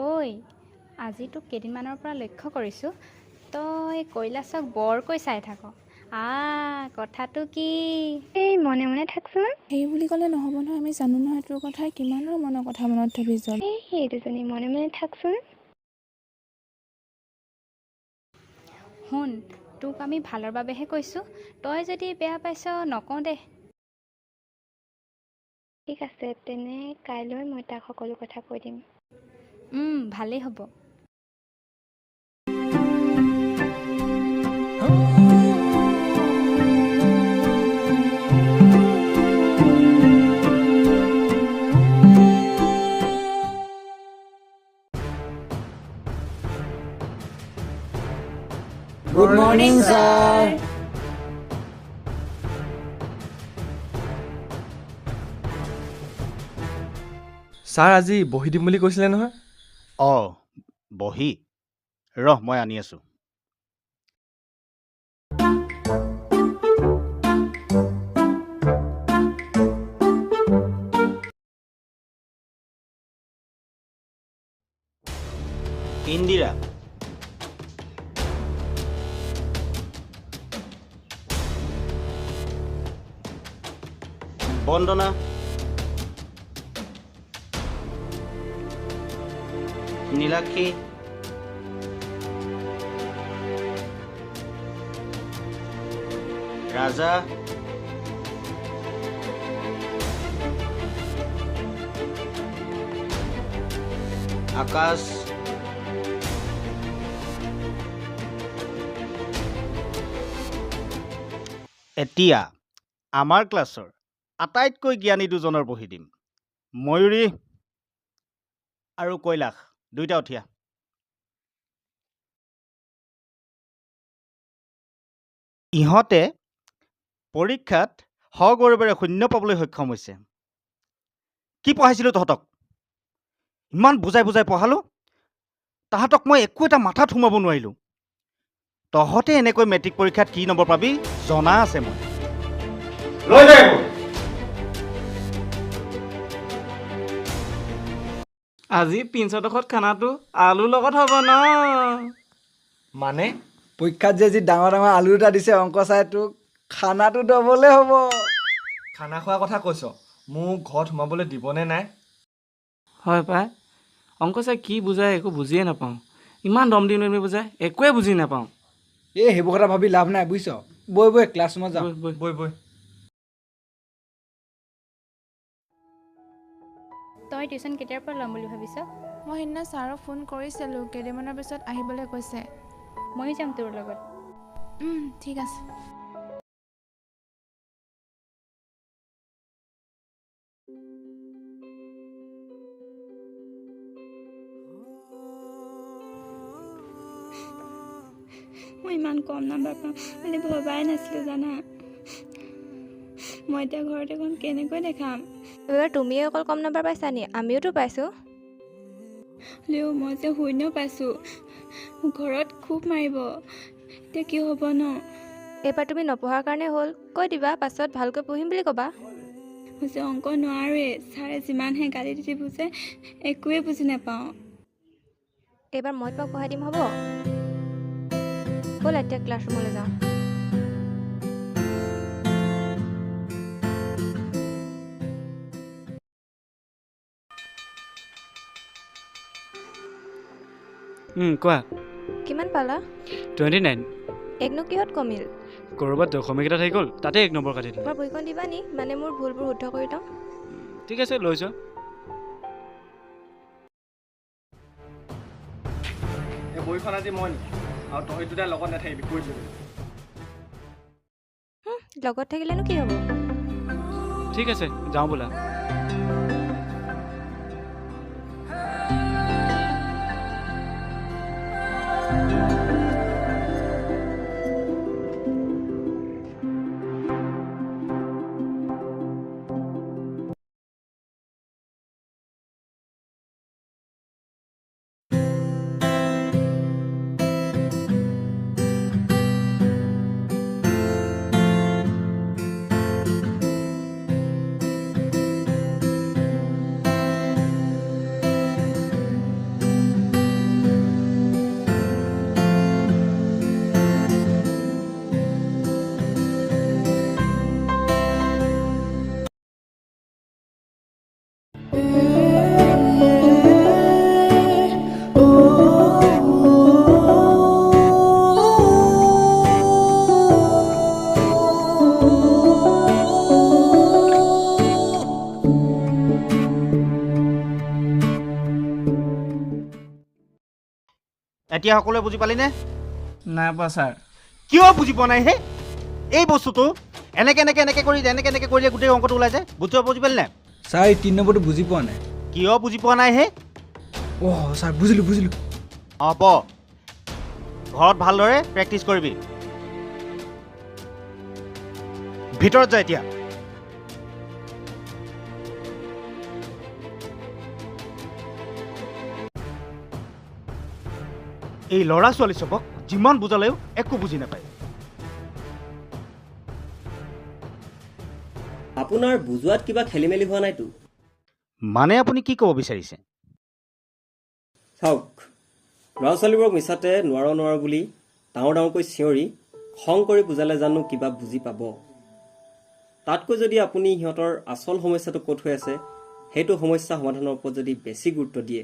ঐ আজি তোক কেইদিনমানৰ পৰা লক্ষ্য কৰিছোঁ তই কৈলাশক বৰকৈ চাই থাক। কথাটো কি? এই মনে মনে থাকচোন। সেই বুলি ক'লে নহ'ব নহয়, আমি জানো নহয় তোৰ কথা কিমানৰ মনৰ কথা মনত থবি জল। এই দুজনী মনে মনে থাকচোন। শুন, তোক আমি ভালৰ বাবেহে কৈছোঁ, তই যদি বেয়া পাইছ নকওঁ দে। ঠিক আছে, তেনে কাইলৈ মই তাক সকলো কথা কৈ দিম। ভালেই হ'ব। Good morning, sir. ছাৰ আজি বহি দিম বুলি কৈছিলে নহয়। বহি ৰহ, মই আনি আছোঁ। ইন্দিৰা, বন্দনা, নীলাক্ষী, ৰাজা, আকাশ, এতিয়া আমাৰ ক্লাছৰ আটাইতকৈ জ্ঞানী দুজনৰ বহি দিম। ময়ূৰী আৰু কৈলাশ, দুইটা উঠিয়া। ইহঁতে পৰীক্ষাত সগৌৰৱেৰে 0 পাবলৈ সক্ষম হৈছে। কি পঢ়াইছিলোঁ তহঁতক? ইমান বুজাই বুজাই পঢ়ালোঁ, তাহাঁতক মই একো এটা মাথাত সোমাব নোৱাৰিলোঁ। তহঁতে এনেকৈ মেট্ৰিক পৰীক্ষাত কি নম্বৰ পাবি জনা আছে মই। লৈ যায় আজি পিঞ্চডোখৰত খানাটো আলুৰ লগত হ'ব ন? মানে পৰীক্ষাত যে যি ডাঙৰ ডাঙৰ আলু দুটা দিছে অংক চাই তোক খানাটো ডবলে হ'ব। খানা খোৱাৰ কথা কৈছ, মোক ঘৰত সোমাবলৈ দিবনে নাই? হয় পাই, অংক চাই কি বুজাই একো বুজিয়ে নাপাওঁ। ইমান দম দি বুজাই একোৱে বুজি নাপাওঁ। এই সেইবোৰ কথা ভাবি লাভ নাই বুজিছ। বৈ বৈ ক্লাছ ৰুমত যাওঁ। বৈ বৈ। তই টিউশ্যন কেতিয়াৰ পৰা ল'ম বুলি ভাবিছ? মই সেইদিনা ছাৰক ফোন কৰিছিলোঁ, কেইদিনমানৰ পিছত আহিবলৈ কৈছে। ময়ো যাম তোৰ লগত। ঠিক আছে। মই ইমান কম নাম্বাৰ পাম বুলি ভবাই নাছিলোঁ জানা। মই এতিয়া ঘৰত এখন কেনেকৈ দেখাম? এইবাৰ তুমিয়ে অকল কম নাম্বাৰ পাইছা নি? আমিওতো পাইছোঁ। হ'লেও মই যে 0 পাইছোঁ, ঘৰত খুব মাৰিব। এতিয়া কি হ'ব ন? এইবাৰ তুমি নপঢ়াৰ কাৰণে হ'ল, কৈ দিবা পাছত ভালকৈ পঢ়িম বুলি ক'বা। মই যে অংক নোৱাৰোৱেই, ছাৰে যিমানহে গালি দি বুজে একোৱেই বুজি নাপাওঁ। এইবাৰ মই তোমাক পঢ়াই দিম হ'ব? ব'লা এতিয়া ক্লাছৰুমলৈ যাওঁ। কোৱা কিমান পালা 29 একনো কিহত কমিল ক'ৰবাত দশমিকেইটা থাকি গ'ল তাতে 1 নম্বৰ কাটি দিলোঁ তোমাৰ বহীখন দিবা নি মানে মোৰ ভুলবোৰ শুদ্ধ কৰি লওঁ ঠিক আছে লৈ যোৱা এই বহিখন আজি মই নিম আৰু তহঁত দুটাই লগত নাথাকিবি কৈ দিলোঁ লগত থাকিলেনো কি হ'ব ঠিক আছে যাওঁ বোলা এতিয়া সকলোৱে বুজি পালিনে নাই পোৱা ছাৰ কিয় বুজি পোৱা নাই হে এই বস্তুটো এনেকে কৰিলে গোটেই অংকটো ওলাই যায় বুজি পালি নাই ছাৰ এই 3 নম্বৰটো বুজি পোৱা নাই কিয় বুজি পোৱা নাই হে অ' ছাৰ বুজিলোঁ হ'ব ঘৰত ভালদৰে প্ৰেক্টিচ কৰিবি ভিতৰত যা এতিয়া এই ল'ৰা ছোৱালী চবক যিমান বুজালেও একো বুজি নাপায় আপোনাৰ বুজোৱাত কিবা খেলি মেলি হোৱা নাইতো মানে আপুনি কি ক'ব বিচাৰিছে চাওক ল'ৰা ছোৱালীবোৰক মিছাতে নোৱাৰো বুলি ডাঙৰকৈ চিঞৰি খং কৰি বুজালে জানো কিবা বুজি পাব তাতকৈ যদি আপুনি সিহঁতৰ আচল সমস্যাটো ক'ত হৈ আছে সেইটো সমস্যা সমাধানৰ ওপৰত যদি বেছি গুৰুত্ব দিয়ে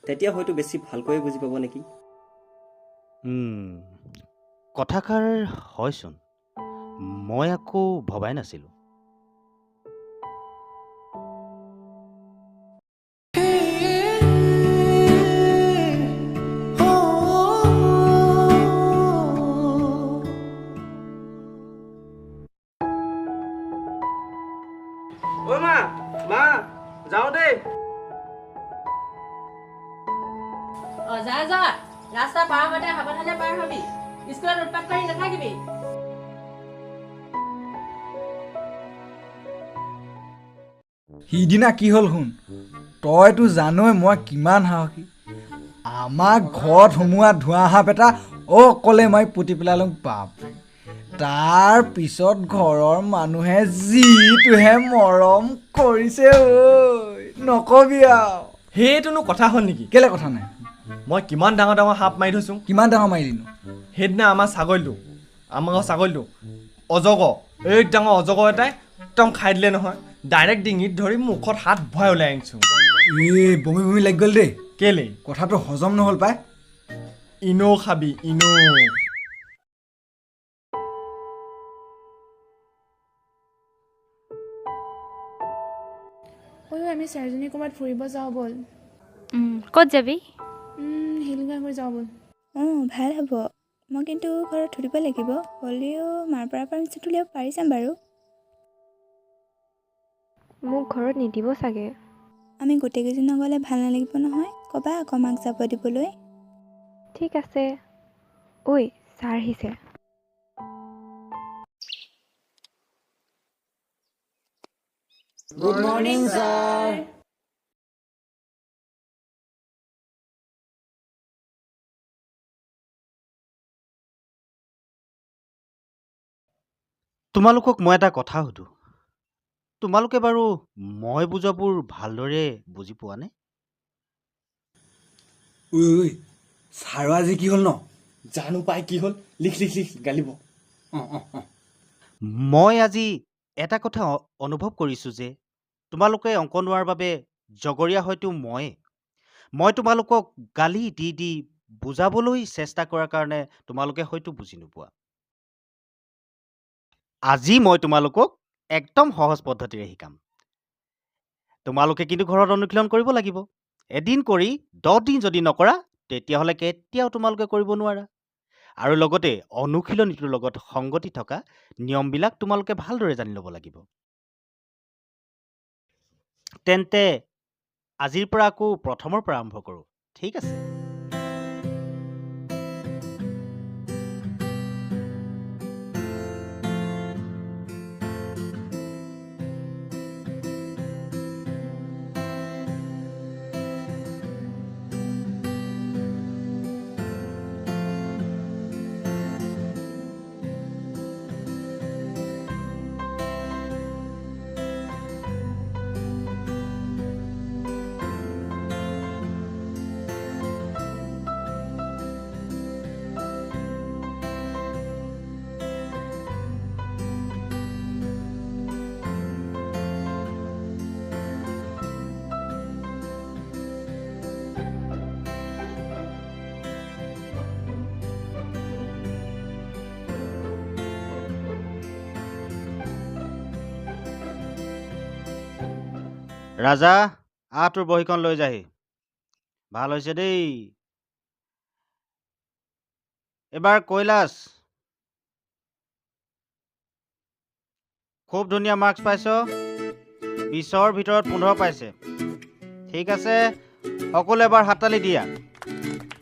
তেতিয়া হয়তো বেছি ভালকৈয়ে বুজি পাব নেকি কথাষাৰ হয়চোন মই আকৌ ভবাই নাছিলোঁ ঐ মা যাওঁ দেই যা ৰাস্তা পাৰ হওঁতে সাৱধানে পাৰ হবি স্কুলত উৎপাত কৰি নাথাকিবি সিদিনা কি হ'ল শুন তইতো জানই মই কিমান সাহসী আমাক ঘৰত সোমোৱা ধোঁৱা সাপ এটা অকলে মই পুতি পেলালোঁ বাপৰে তাৰ পিছত ঘৰৰ মানুহে যিটোহে মৰম কৰিছে ঐ নকবি আৰু সেইটোনো কথা হ'ল নেকি কেলে কথা নাই মই কিমান ডাঙৰ সাপ মাৰি থৈছোঁ কিমান ডাঙৰ মাৰিলিনো সেইদিনা আমাৰ ছাগলীটো অজগৰ এই ডাঙৰ অজগৰ এটাই একদম খাই দিলে নহয় ডাইৰেক্ট ডিঙিত ধৰি মুখত হাত ভৰাই ওলাই আনিছোঁ এই বমি লাগি গ'ল দেই কেলে কথাটো হজম নহ'ল পাই ইনো খাবি ইনো ঐ আমি চাৰিজনী ক'ৰবাত ফুৰিব যাওঁ ব'ল ক'ত যাবি শিলগাঁও যাওঁ ব'ল অঁ ভাল হ'ব মই কিন্তু ঘৰত থৈ লাগিব হ'লেও মাৰ পৰা পাৰ্মিশ্যনটো উলিয়াব পাৰি যাম বাৰু মোক ঘৰত নিদিব চাগে আমি গোটেইকেইজন নগ'লে ভাল নালাগিব নহয় ক'বা আকৌ মাক যাব দিবলৈ ঠিক আছে ঐ ছাৰ আহিছে গুড মৰ্ণিং ছাৰ তোমালোকক মই এটা কথা সুধো তোমালোকে বাৰু মই বুজাবোৰ ভালদৰে বুজি পোৱা নে ঐ ছাৰৰ আজি কি হ'ল ন জানো পাই কি হ'ল লিখ গালিব মই আজি এটা কথা অনুভৱ কৰিছোঁ যে তোমালোকে অংক নোৱাৰাৰ বাবে জগৰীয়া হয়তো মই তোমালোকক গালি দি বুজাবলৈ চেষ্টা কৰাৰ কাৰণে তোমালোকে হয়তো বুজি নোপোৱা। আজি মই তোমালোকক একদম সহজ পদ্ধতিৰে শিকাম। তোমালোকে কিন্তু ঘৰত অনুশীলন কৰিব লাগিব। এদিন কৰি 10 দিন যদি নকৰা তেতিয়াহ'লে কেতিয়াও তোমালোকে কৰিব নোৱাৰা। আৰু লগতে অনুশীলনীটোৰ লগত সংগতি থকা নিয়মবিলাক তোমালোকে ভালদৰে জানি ল'ব লাগিব। তেন্তে আজিৰ পৰা আকৌ প্ৰথমৰ পৰা আৰম্ভ কৰোঁ, ঠিক আছে? ৰাজা, তোৰ বহীখন লৈ যাহি। ভাল হৈছে দেই। এবাৰ কৈলাশ, খুব ধুনীয়া মাৰ্কছ পাইছ। 20ৰ ভিতৰত 15 পাইছে। ঠিক আছে, সকলো এবাৰ হাততালি দিয়া।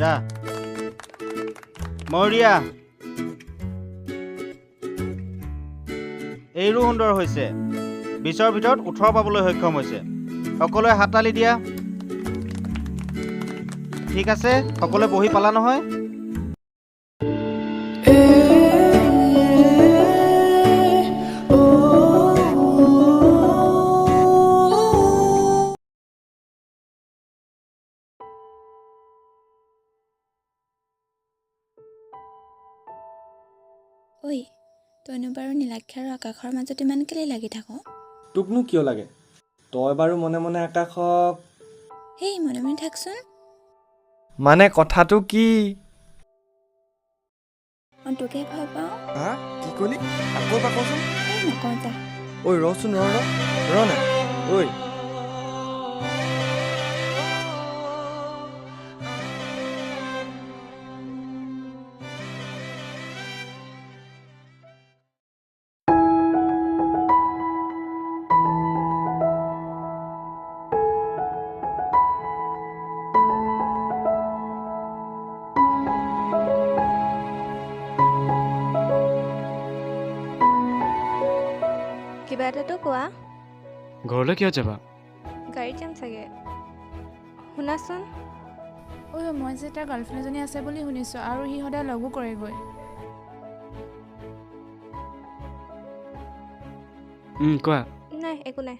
যা। মৌৰিয়া, এইৰো সুন্দৰ হৈছে। 20ৰ ভিতৰত 18 পাবলৈ সক্ষম হৈছে। সকলোৱে হাততালি দিয়া। ঠিক আছে, সকলোৱে বহি পালা নহয়? ঐ, তইনো বাৰু নীলাক্ষী আৰু আকাশৰ মাজত ইমান কেলে লাগি থাক? তোকনো কিয় লাগে? তই বাৰু মনে মনে আকাশক হেই, মনে মনে থাকচোন। মানে কথাটো কি? মই তোকে ভাল পাওঁ। হা? কি কলি? আকৌ এবাৰ কচোন। এই নকওঁ যা। ঐ ৰচোন, ৰ না। ঐ কিবা এটাতো কোৱা। ঘৰলৈ কিয় যাবা? গাড়ীত যাম চাগে। শুনাচোন, ঐ মই যে তাৰ গাৰ্লফ্ৰেণ্ড এজনী আছে বুলি শুনিছোঁ আৰু সি সদায় লগো কৰেগৈ। কোৱা। নাই একো নাই।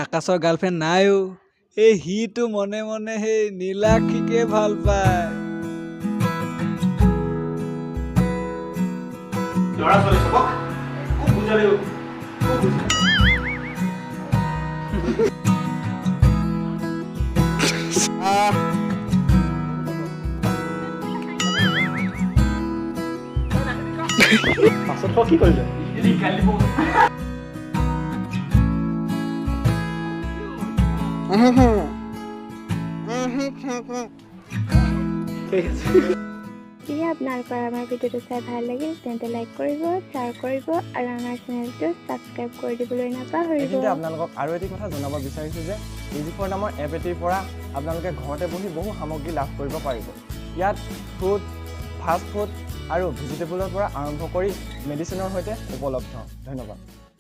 আকাশৰ গাৰ্লফ্ৰেণ্ড নাইও। সিটো মনে মনে সেই নীলাক্ষীকে ভাল পায়। ল'ৰা ছোৱালী চবক খুব বুজালে। পাছত কি কৰিলে? যদি আপোনালোকৰ আমাৰ ভিডিঅ'টো চাই ভাল লাগিল তেন্তে লাইক কৰিব, শ্বেয়াৰ কৰিব আৰু আমাৰ চেনেলটো ছাবস্ক্ৰাইব কৰি দিবলৈ নাপাহৰিব। এইখিনিতে আপোনালোকক আৰু এটি কথা জনাব বিচাৰিছোঁ যে ইজি4 নামৰ এপ এটিৰ পৰা আপোনালোকে ঘৰতে বহি বহু সামগ্ৰী লাভ কৰিব পাৰিব। ইয়াত ফুড, ফাষ্ট ফুড আৰু ভেজিটেবলৰ পৰা আৰম্ভ কৰি মেডিচিনৰ সৈতে উপলব্ধ। ধন্যবাদ।